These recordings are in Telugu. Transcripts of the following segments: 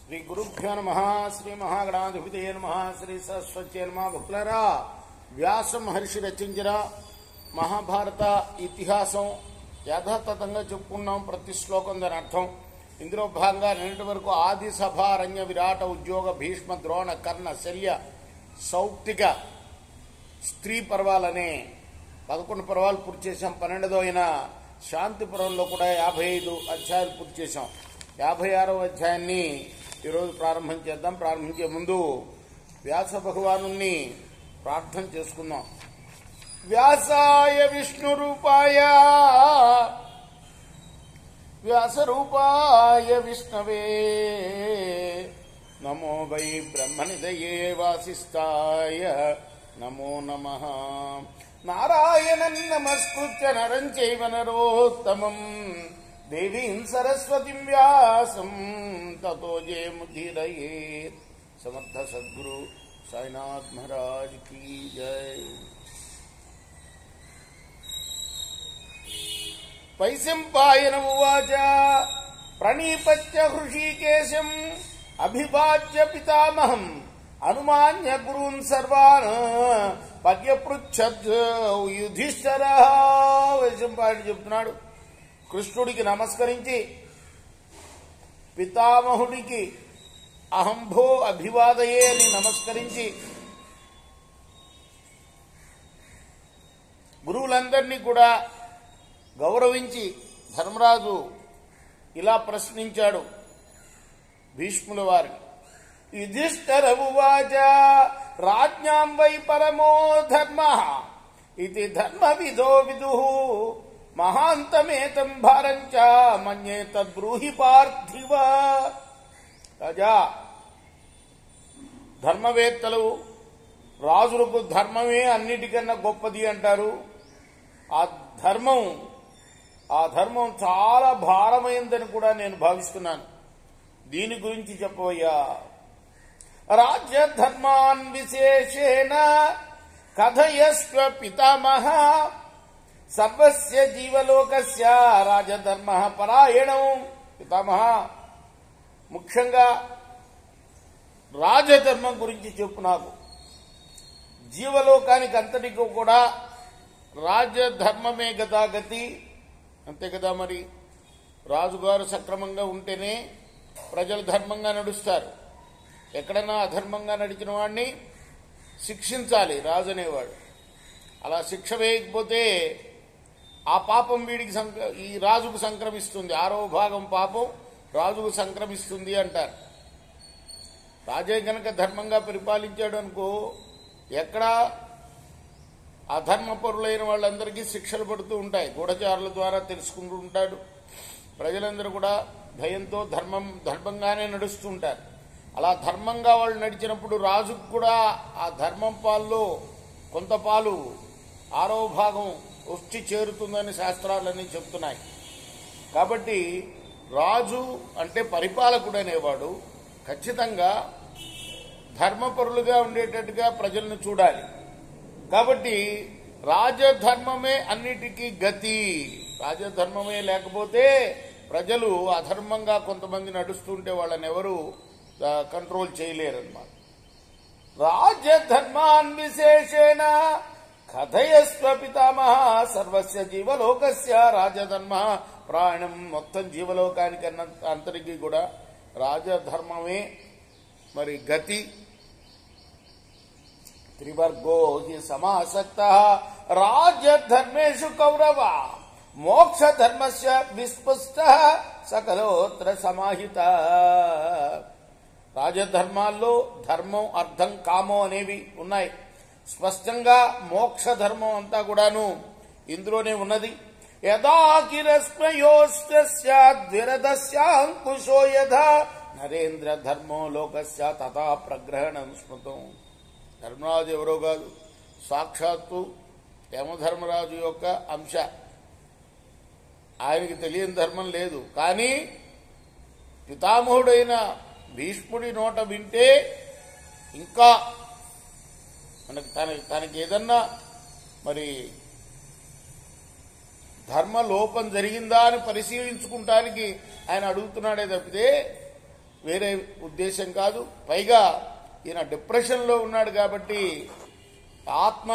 శ్రీ గురుభ్యో నమః. శ్రీ మహాగణాధిపతయే నమః. శ్రీ సరస్వత్యే నమః. భక్తులారా, వ్యాస మహర్షి రచించిన మహాభారత ఇతిహాసం యథాతథంగా చెప్పుకున్నాం. ప్రతి శ్లోకం దాని అర్థం. ఇందులో భాగంగా నిన్నటి వరకు ఆది సభ, అరణ్య, విరాట, ఉద్యోగ, భీష్మ, ద్రోణ, కర్ణ, శల్య, సౌప్తిక, స్త్రీ పర్వాలనే 11 పర్వాలు పూర్తి చేశాం. 12వ అయిన శాంతి పర్వంలో కూడా 55 అధ్యాయాలు పూర్తి చేశాం. 56వ అధ్యాయాన్ని ఈరోజు ప్రారంభం చేద్దాం. ప్రారంభించే ముందు వ్యాస భగవాను ప్రార్థన చేసుకుందాం. వ్యాసాయ విష్ణు రూపాయ వ్యాస రూపాయ విష్ణవే నమో వై బ్రహ్మనిదయే వాసిష్ఠాయ నమో నమః. నారాయణం నమస్కృత్య నరం చైవ నరోత్తమం దేవీం సరస్వతిం వ్యాసం తతో జయముదీరయేత్. సమర్థ సద్గురు సాయినాథ్ మహారాజ్ కీ జై. వైశంపాయన ఉవాచ ప్రణీపత్య హృషీకేశం అభివాచ్య పితామహం అనుమాన్య గురూన్ సర్వాన్ పర్యపృచ్ఛద్ యుధిష్ఠిరః. వైశంపాయనుడు చెప్తున్నాడు, కృష్ణుడికి నమస్కరించి పితామహుడికి అహంభో అభివాదయే అని నమస్కరించి గురువులందరినీ కూడా గౌరవించి ధర్మరాజు ఇలా ప్రశ్నించాడు భీష్ముల వారిని. యుధిష్ఠిర ఉవాచ రాజ్ఞాం వై పరమో ధర్మః ఇతి ధర్మవిదో విదుః మహాంతమేతం భారంచ మన్యే తద్బ్రూహి పార్థివ. రాజా, ధర్మవేత్తలు రాజులకు ధర్మమే అన్నిటికన్నా గొప్పది అంటారు. ఆ ధర్మం చాలా భారమైందని కూడా నేను భావిస్తున్నాను. దీని గురించి చెప్పవయ్యా. రాజ్య ధర్మాన్ విశేషేణ కథయస్వ పితామహ సర్వస్య జీవలోకస్య రాజధర్మ పరాయణం. పితామహ, ముఖ్యంగా రాజధర్మం గురించి చెప్పు నాకు. జీవలోకానికి అంతటికి కూడా రాజధర్మమే గతాగతి, అంతే కదా. మరి రాజుగారు సక్రమంగా ఉంటేనే ప్రజలు ధర్మంగా నడుస్తారు. ఎక్కడైనా అధర్మంగా నడిచిన వాడిని శిక్షించాలి రాజు అనేవాడు. అలా శిక్ష వేయకపోతే ఆ పాపం వీడికి ఈ రాజుకు సంక్రమిస్తుంది. 6వ భాగం పాపం రాజుకు సంక్రమిస్తుంది అంటారు. రాజే గనక ధర్మంగా పరిపాలించాడు అనుకో, ఎక్కడా అధర్మపరులైన వాళ్ళందరికీ శిక్షలు పడుతూ ఉంటాయి. గూఢచారుల ద్వారా తెలుసుకుంటూ ఉంటాడు. ప్రజలందరూ కూడా భయంతో ధర్మంగానే నడుస్తుంటారు. అలా ధర్మంగా వాళ్ళు నడిచినప్పుడు రాజుకు కూడా ఆ ధర్మం పాల్లో కొంత పాలు 6వ భాగం వచ్చి చేరుతుందని శాస్త్రాలన్నీ చెప్తున్నాయి. కాబట్టి రాజు అంటే పరిపాలకుడు అనేవాడు ఖచ్చితంగా ధర్మపరులుగా ఉండేటట్టుగా ప్రజలను చూడాలి. కాబట్టి రాజధర్మమే అన్నిటికీ గతి. రాజధర్మమే లేకపోతే ప్రజలు అధర్మంగా కొంతమంది నడుస్తుంటే వాళ్ళని ఎవరు కంట్రోల్ చేయలేరు అన్నమాట. రాజధర్మాన్ విశేషేణ కథయస్వ పితామహ సర్వస్య జీవలోకస్య రాజధర్మ ప్రాణం. మొత్తం జీవలోకానికి అంతరికి కూడా రాజధర్మమే మరి గతి. త్రివర్గో హి సమాసక్త రాజధర్మేషు కౌరవ మోక్షధర్మస్య విస్పృష్ట సకలోత్ర సమాహిత. రాజధర్మాల్లో ధర్మం, అర్థం, కామం అనేవి ఉన్నాయి. స్పష్టంగా మోక్ష ధర్మం అంతా కూడాను ఇందులోనే ఉన్నది. యదాకిరస్మయోస్త్యరదస్యాంకుశో యథా నరేంద్ర ధర్మో లోకస్య తథా ప్రగ్రహణం స్మృతం. ధర్మరాజు ఎవరో కాదు, సాక్షాత్తు యమధర్మరాజు యొక్క అంశ. ఆయనకి తెలియని ధర్మం లేదు. కానీ పితామహుడైన భీష్ముడి నోట వింటే ఇంకా మనకు తనకి ఏదన్నా మరి ధర్మ లోపం జరిగిందా అని పరిశీలించుకుంటానికి ఆయన అడుగుతున్నాడే తప్పితే వేరే ఉద్దేశం కాదు. పైగా ఈయన డిప్రెషన్లో ఉన్నాడు కాబట్టి ఆత్మ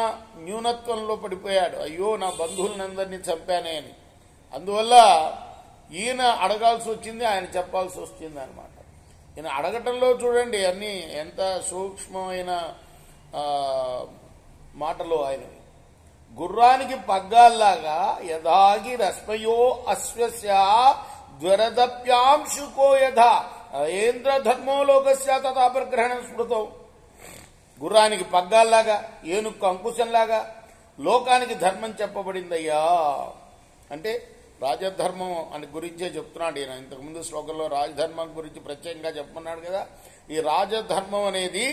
న్యూనత్వంలో పడిపోయాడు. అయ్యో నా బంధువులందరినీ చంపానే అని. అందువల్ల ఈయన అడగాల్సి వచ్చింది, ఆయన చెప్పాల్సి వచ్చింది అనమాట. ఈయన అడగటంలో చూడండి అన్ని ఎంత సూక్ష్మమైన మాటలు ఆయనవి. గుర్రానికి పగ్గాల్లాగా యథాగి రస్మయో అశ్వస్య జ్వరదప్యాంశుకో యథా ఏంద్ర ధర్మో లోకస్య తథాపరిగ్రహణం స్మృతం. గుర్రానికి పగ్గాల్లాగా, ఏనుక్కు అంకుశంలాగా లోకానికి ధర్మం చెప్పబడిందయ్యా. అంటే రాజధర్మం అని గురించే చెప్తున్నాడు ఈయన. ఇంతకుముందు శ్లోకంలో రాజధర్మం గురించి ప్రత్యేకంగా చెప్పమన్నాడు కదా. ఈ రాజధర్మం అనేది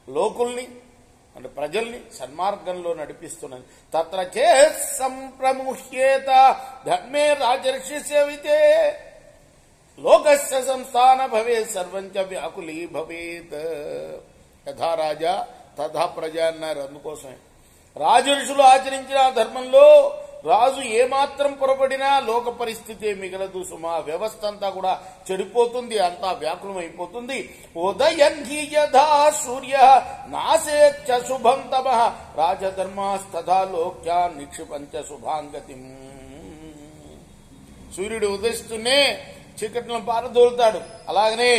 లోకుల్ని అంటే ప్రజల్ని సన్మార్గంలో నడిపిస్తున్నది. తత్ర చే సంప్రముహ్యేత ధర్మే రాజర్షి సేవితే లోకస్య సంస్థాన భవేత్ సర్వంచ వ్యాకులీ భవేత్. యథా రాజా తథా ప్రజ అన్నారు. అందుకోసమే రాజర్షులు ఆచరించిన ధర్మంలో రాజు ఏమాత్రం పొరపడినా లోక పరిస్థితి మిగలదు సుమా. వ్యవస్థ అంతా కూడా చెడిపోతుంది, అంతా వ్యాకులం అయిపోతుంది. ఉదయం హి యథా సూర్య నాసేచ్చ శుభం తమః రాజధర్మాస్తథా లోక్యా నిక్షిపంచ శుభాంగతిం. సూర్యుడు ఉదయిస్తూనే చీకట్లను పారదోలుతాడు. అలాగనే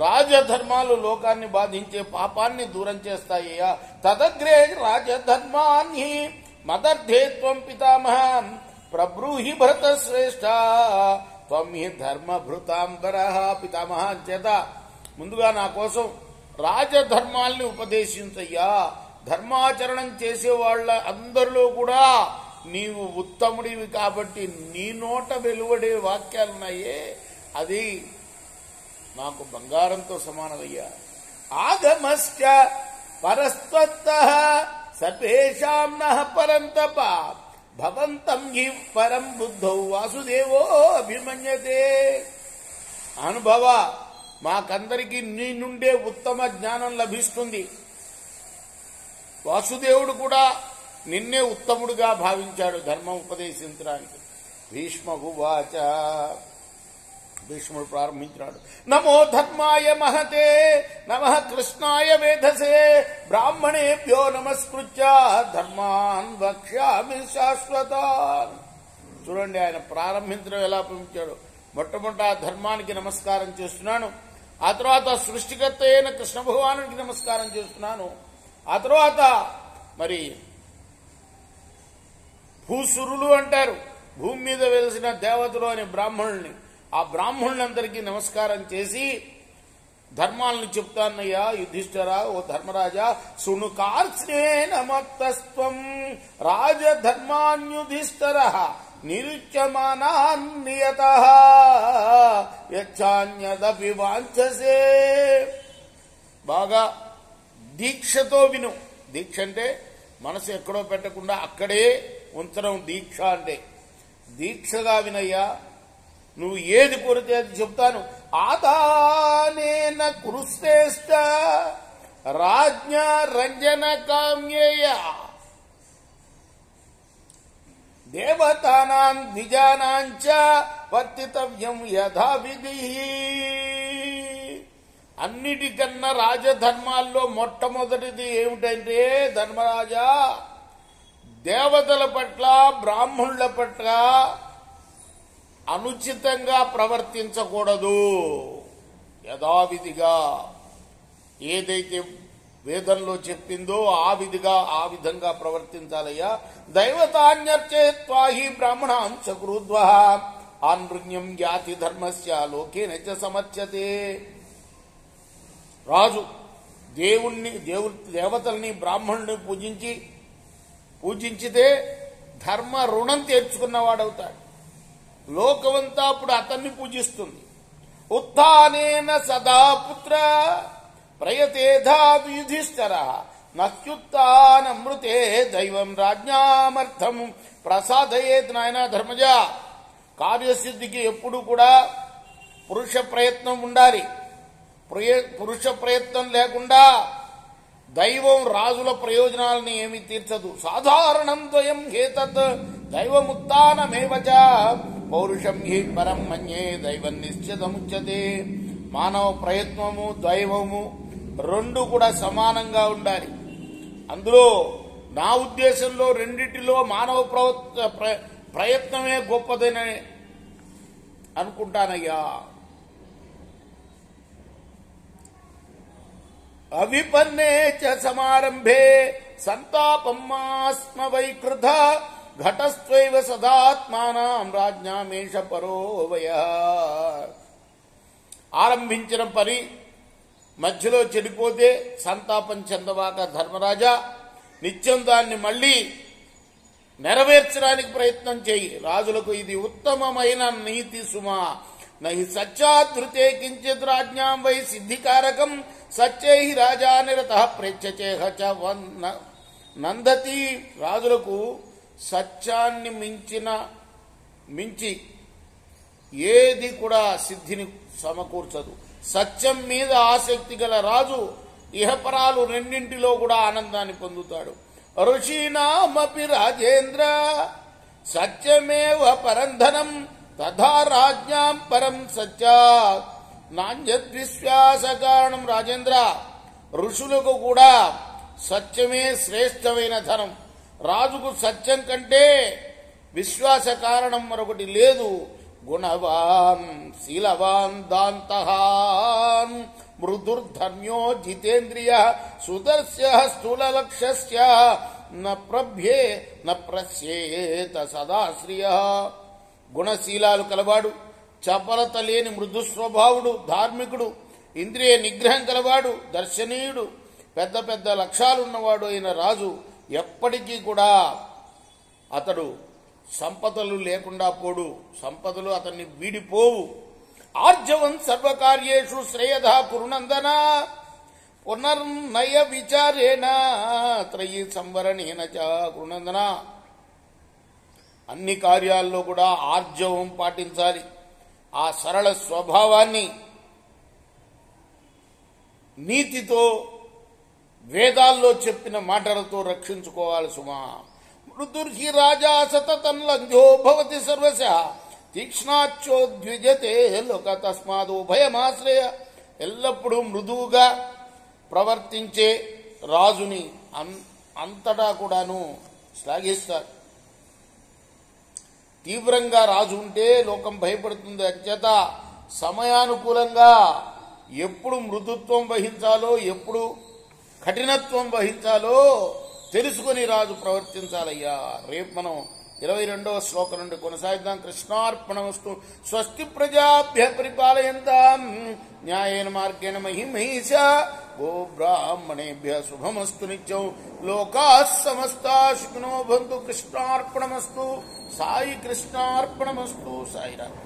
రాజధర్మాలు లోకాన్ని బాధించే పాపాన్ని దూరం చేస్తాయ్యా. తదగ్రే రాజధర్మాన్ని మదర్థే త్వం పితామహ ప్రబ్రూహి భరత శ్రేష్ఠ త్వం హి ధర్మభృతాంబరః. పితామహ చేత ముందుగా నా కోసం రాజధర్మాల్ని ఉపదేశించయ్యా. ధర్మాచరణం చేసేవాళ్ల అందరిలో కూడా నీవు ఉత్తముడివి కాబట్టి నీ నోట వెలువడే వాక్యాలున్నాయే అది నాకు బంగారంతో సమానమయ్యా. ఆగమశ్చ పరస్త్వత్తః సర్వేషాం నః పరం తప భవంతం హి పరం బుద్ధౌ వాసుదేవో అభిమన్యతే. అనుభవ మాకందరికీ నీ నుండే ఉత్తమ జ్ఞానం లభిస్తుంది. వాసుదేవుడు కూడా నిన్నే ఉత్తముడుగా భావించాడు ధర్మం ఉపదేశించడానికి. భీష్మ ఉవాచ. భీష్ముడు ప్రారంభించినాడు. నమో ధర్మాయ మహతే నమః కృష్ణాయ వేధసే బ్రాహ్మణేభ్యో నమస్కృత్య ధర్మాన్ వక్ష్యామి శాశ్వతాన్. చూడండి ఆయన ప్రారంభించడం ఎలా పంపించాడు. మొట్టమొదట ధర్మానికి నమస్కారం చేస్తున్నాను, ఆ తర్వాత సృష్టికర్త అయిన కృష్ణ భగవానుడికి నమస్కారం చేస్తున్నాను, ఆ తర్వాత మరి భూసురులు అంటారు భూమి మీద వెలిసిన దేవతలు అనే బ్రాహ్మణుల్ని, ఆ బ్రాహ్మణులందరికీ నమస్కారం చేసి ధర్మాలను చెప్తానయ్యా. యుధిష్ఠిరా ఓ ధర్మరాజా శృణు కార్ష్ణేన మత్తస్త్వం రాజధర్మాన్యుధిష్ఠిరః నిరుచ్యమానాన్ నియతః యచ్చాన్యదపి వాంఛసే. బాగా దీక్షతో విను. దీక్ష అంటే మనసు ఎక్కడో పెట్టకుండా అక్కడే ఉంచడం దీక్ష అంటే. దీక్షగా వినయ్యా, నువ్వు ఏది కోరితే అది చెప్తాను. ఆదానేన కురుశ్రేష్ఠ రాజ్ఞ రంజన కామ్యేయ దేవతానాం ద్విజానాంచ వర్తితవ్యం యథావిధి. అన్నిటికన్నా రాజధర్మాల్లో మొట్టమొదటిది ఏమిటంటే ధర్మరాజా, దేవతల పట్ల బ్రాహ్మణుల పట్ల అనుచితంగా ప్రవర్తించకూడదు. యథావిధిగా ఏదైతే వేదంలో చెప్పిందో ఆ విధంగా ప్రవర్తించాలయ్యా. దైవతాన్యర్చే త్వాహి బ్రాహ్మణాం చక్రుద్వః ఆనృణ్యం యాతి ధర్మస్య లోకేన చ సమర్చ్యతే. రాజు దేవతల్ని బ్రాహ్మణుని పూజించితే ధర్మ రుణం తీర్చుకున్నవాడవుతాడు. లోకమంతా అప్పుడు అతన్ని పూజిస్తుంది. ఉత్థానేన సదా పుత్ర ప్రయతేధా యుధిష్ఠిరః నత్యుత్థానమృతే దైవం రాజ్ఞామర్థం ప్రసాదయేత్. నాయన ధర్మజ, కార్యసిద్ధికి ఎప్పుడు కూడా పురుష ప్రయత్నం ఉండాలి. పురుష ప్రయత్నం లేకుండా దైవం రాజుల ప్రయోజనాలని ఏమీ తీర్చదు. సాధారణం ద్వయం హేతత్ దైవముత్థానమేవ చ పౌరుషం హి పరం మన్యే దైవం నిశ్చితముచ్యతే. మానవ ప్రయత్నము దైవము రెండు కూడా సమానంగా ఉండాలి. అందులో నా ఉద్దేశంలో రెండిటిలో మానవ ప్రయత్నమే గొప్పదని అనుకుంటానయ్యా. అవిపన్నే చ సమారంభే సంతాపం మాస్మ వైకృత ఘటస్త్వైవ సదాత్మానం రాజ్ఞామేష పరోవయ. ఆరంభించిన పని మధ్యలో చెడిపోతే సంతాపం చెందవాక ధర్మరాజా, నిత్యం దాన్ని మళ్లీ నెరవేర్చడానికి ప్రయత్నం చేయి. రాజులకు ఇది ఉత్తమమైన నీతి సుమా. నహి సత్యాధృతే కించిత్ రాజ్ఞాం వై సిద్ధికారకం సత్యై రాజా నిరత ప్రేచ్యచేహ చ నందతి. రాజులకు సత్యాన్ని మించి ఏది కూడా సిద్ధిని సమకూర్చదు. సత్యం మీద ఆసక్తి గల రాజు ఇహపరాలు రెండింటిలో కూడా ఆనందాన్ని పొందుతాడు. ఋషీనామపి రాజేంద్ర సత్యమేవ పరంధనం తథా రాజ్ఞాం పరం సత్యాత్ నాణ్యద్విశ్వాస కారణం. రాజేంద్ర, ఋషులకు కూడా సత్యమే శ్రేష్టమైన ధనం. రాజుకు సత్యం కంటే విశ్వాస కారణం మరొకటి లేదు. గుణవాన్ శీలవాన్ దాంతహాన్ మృదుర్ధర్మ్యో జితేంద్రియ సుదర్శ్య స్థూలలక్ష్య న ప్రస్యేత సదాశ్రియ. గుణశీలాలు కలవాడు, చపలత లేని మృదు స్వభావుడు, ధార్మికుడు, ఇంద్రియ నిగ్రహం కలవాడు, దర్శనీయుడు, పెద్ద పెద్ద లక్ష్యాలున్నవాడు అయిన రాజు ఎప్పటికీ కూడా అతడు సంపదలు లేకుండా పోడు. సంపదలు అతన్ని వీడిపోవు. ఆర్జవం సర్వకార్యేషు శ్రేయధ కురునందన పునర్నయ విచారేణ త్రయీ సంవరణేన చ. కురునందన, అన్ని కార్యాల్లో కూడా ఆర్జవం పాటించాలి. ఆ సరళ స్వభావాన్ని నీతితో వేదాల్లో చెప్పిన మాటలతో రక్షించుకోవాలి సుమా. మృదుర్హి రాజా సతతం లంఘ్యో భవతి సర్వశ తీక్ష్ణాచోద్విజతే లోక తస్మాదు భయమాశ్రయ. ఎల్లప్పుడూ మృదువుగా ప్రవర్తించే రాజుని అంతటా కూడాను శ్లాఘిస్తారు. తీవ్రంగా రాజు ఉంటే లోకం భయపడుతుంది. అంచేత సమయానుకూలంగా ఎప్పుడు మృదుత్వం వహించాలో, ఎప్పుడు కఠినత్వం వహించాలో తెలుసుకుని రాజు ప్రవర్తించాలయ్యా. రేపు మనం 22వ శ్లోకం నుండి కొనసాగిద్దాం. కృష్ణార్పణమస్తు. స్వస్తి ప్రజాభ్య పరిపాలయంతాం న్యాయేన మార్గేణ మహిమహీష. గో బ్రాహ్మణేభ్య శుభమస్తు నిత్యం. లోకాః సమస్తాః సుఖినో భవంతు. కృష్ణార్పణమస్తు. సాయి కృష్ణార్పణమస్తు. సాయిరామ్.